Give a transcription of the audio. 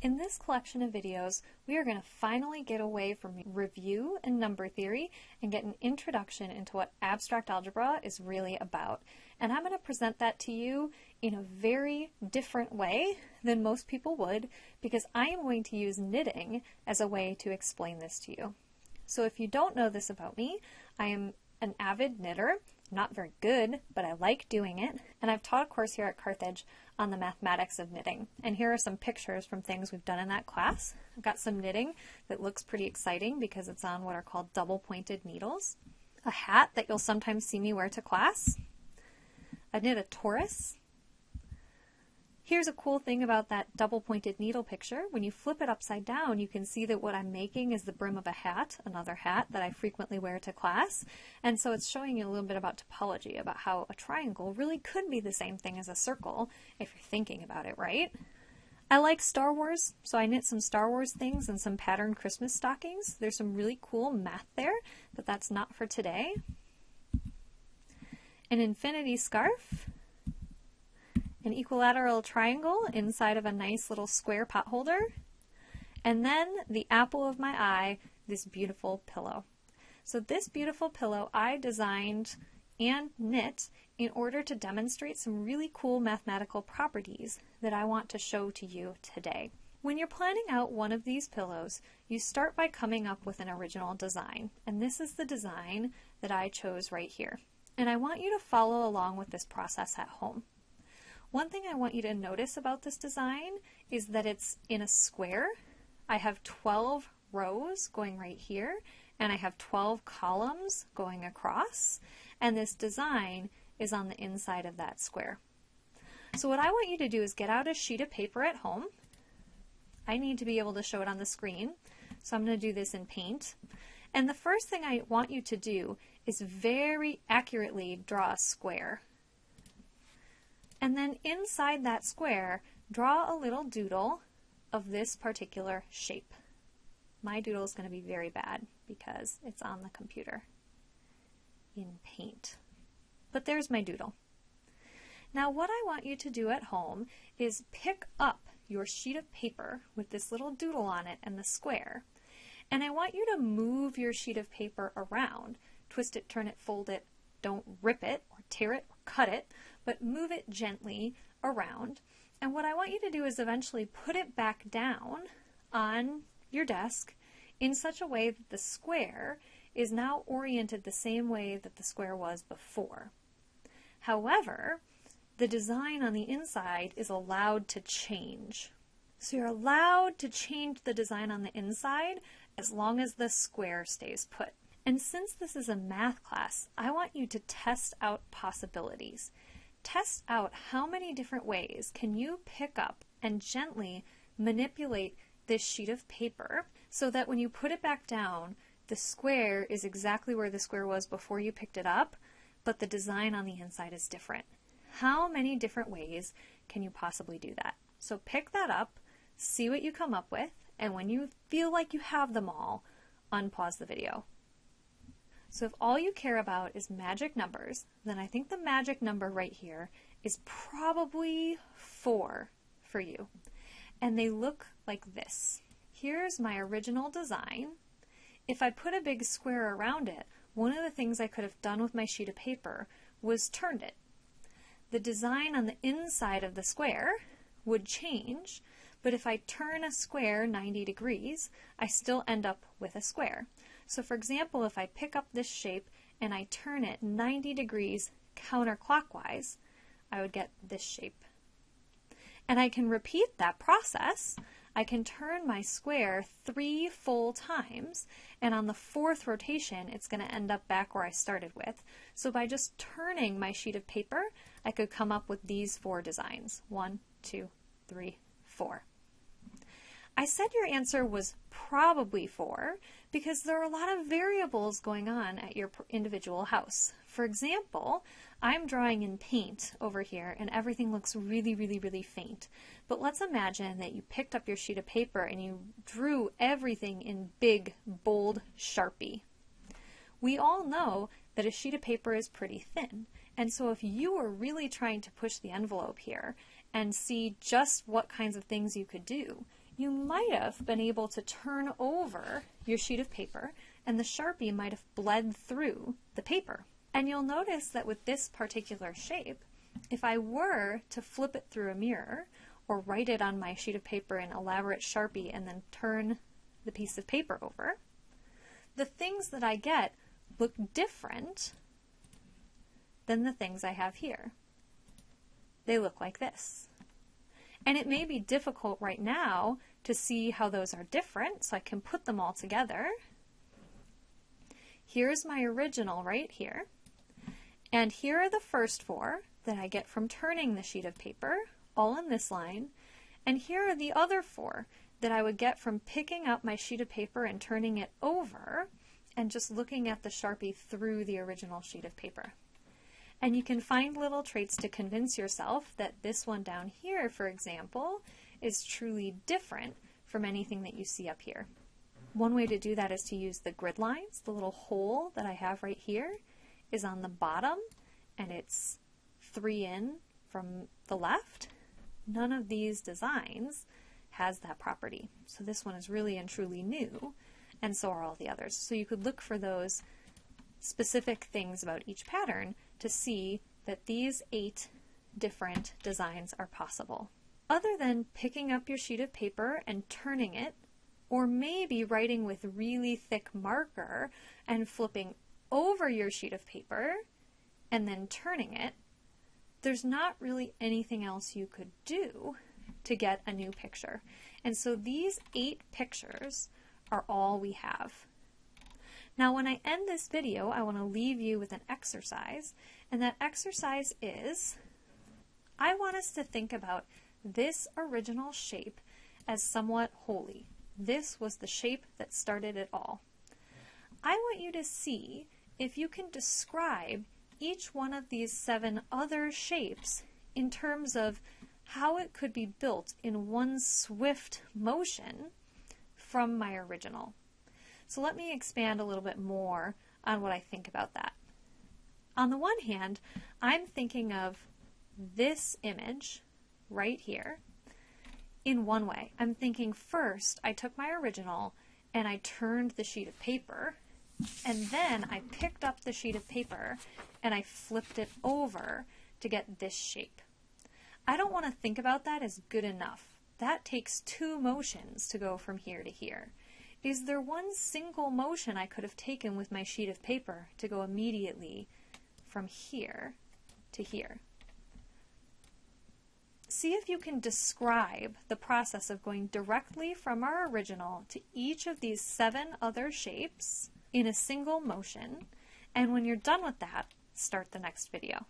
In this collection of videos, we are going to finally get away from review and number theory and get an introduction into what abstract algebra is really about. And I'm going to present that to you in a very different way than most people would, because I am going to use knitting as a way to explain this to you. So if you don't know this about me, I am an avid knitter. Not very good, but I like doing it. And I've taught a course here at Carthage on the mathematics of knitting. And here are some pictures from things we've done in that class. I've got some knitting that looks pretty exciting because it's on what are called double-pointed needles. A hat that you'll sometimes see me wear to class. I knit a Taurus. Here's a cool thing about that double-pointed needle picture. When you flip it upside down, you can see that what I'm making is the brim of a hat, another hat that I frequently wear to class. And so it's showing you a little bit about topology, about how a triangle really could be the same thing as a circle if you're thinking about it, right? I like Star Wars, so I knit some Star Wars things and some patterned Christmas stockings. There's some really cool math there, but that's not for today. An infinity scarf. An equilateral triangle inside of a nice little square pot holder, and then the apple of my eye, this beautiful pillow. So this beautiful pillow I designed and knit in order to demonstrate some really cool mathematical properties that I want to show to you today. When you're planning out one of these pillows, you start by coming up with an original design, and this is the design that I chose right here. And I want you to follow along with this process at home. One thing I want you to notice about this design is that it's in a square. I have 12 rows going right here, and I have 12 columns going across, and this design is on the inside of that square. So what I want you to do is get out a sheet of paper at home. I need to be able to show it on the screen, so I'm going to do this in Paint. And the first thing I want you to do is very accurately draw a square. And then inside that square, draw a little doodle of this particular shape. My doodle is going to be very bad because it's on the computer in Paint. But there's my doodle. Now what I want you to do at home is pick up your sheet of paper with this little doodle on it and the square, and I want you to move your sheet of paper around. Twist it, turn it, fold it. Don't rip it or tear it or cut it, but move it gently around. And what I want you to do is eventually put it back down on your desk in such a way that the square is now oriented the same way that the square was before. However, the design on the inside is allowed to change. So you're allowed to change the design on the inside as long as the square stays put. And since this is a math class, I want you to test out possibilities. Test out how many different ways can you pick up and gently manipulate this sheet of paper so that when you put it back down, the square is exactly where the square was before you picked it up, but the design on the inside is different. How many different ways can you possibly do that? So pick that up, see what you come up with, and when you feel like you have them all, unpause the video. So if all you care about is magic numbers, then I think the magic number right here is probably 4 for you. And they look like this. Here's my original design. If I put a big square around it, one of the things I could have done with my sheet of paper was turned it. The design on the inside of the square would change, but if I turn a square 90 degrees, I still end up with a square. So for example, if I pick up this shape and I turn it 90 degrees counterclockwise, I would get this shape. And I can repeat that process. I can turn my square 3 full times, and on the 4th rotation, it's going to end up back where I started with. So by just turning my sheet of paper, I could come up with these 4 designs. 1, 2, 3, 4. I said your answer was probably 4 because there are a lot of variables going on at your individual house. For example, I'm drawing in Paint over here and everything looks really, really, really faint. But let's imagine that you picked up your sheet of paper and you drew everything in big, bold Sharpie. We all know that a sheet of paper is pretty thin. And so if you were really trying to push the envelope here and see just what kinds of things you could do, you might have been able to turn over your sheet of paper and the Sharpie might have bled through the paper. And you'll notice that with this particular shape, if I were to flip it through a mirror or write it on my sheet of paper in elaborate Sharpie and then turn the piece of paper over, the things that I get look different than the things I have here. They look like this. And it may be difficult right now to see how those are different, so I can put them all together. Here's my original right here. And here are the first four that I get from turning the sheet of paper, all in this line. And here are the other four that I would get from picking up my sheet of paper and turning it over and just looking at the Sharpie through the original sheet of paper. And you can find little traits to convince yourself that this one down here, for example, is truly different from anything that you see up here. One way to do that is to use the grid lines. The little hole that I have right here is on the bottom, and it's 3 in from the left. None of these designs has that property. So this one is really and truly new, and so are all the others. So you could look for those specific things about each pattern to see that these 8 different designs are possible. Other than picking up your sheet of paper and turning it, or maybe writing with really thick marker and flipping over your sheet of paper and then turning it, there's not really anything else you could do to get a new picture. And so these 8 pictures are all we have. Now when I end this video, I want to leave you with an exercise, and that exercise is, I want us to think about this original shape as somewhat holy. This was the shape that started it all. I want you to see if you can describe each one of these 7 other shapes in terms of how it could be built in one swift motion from my original. So let me expand a little bit more on what I think about that. On the one hand, I'm thinking of this image right here in one way. I'm thinking first I took my original and I turned the sheet of paper, and then I picked up the sheet of paper and I flipped it over to get this shape. I don't want to think about that as good enough. That takes 2 motions to go from here to here. Is there one single motion I could have taken with my sheet of paper to go immediately from here to here? See if you can describe the process of going directly from our original to each of these 7 other shapes in a single motion, and when you're done with that, start the next video.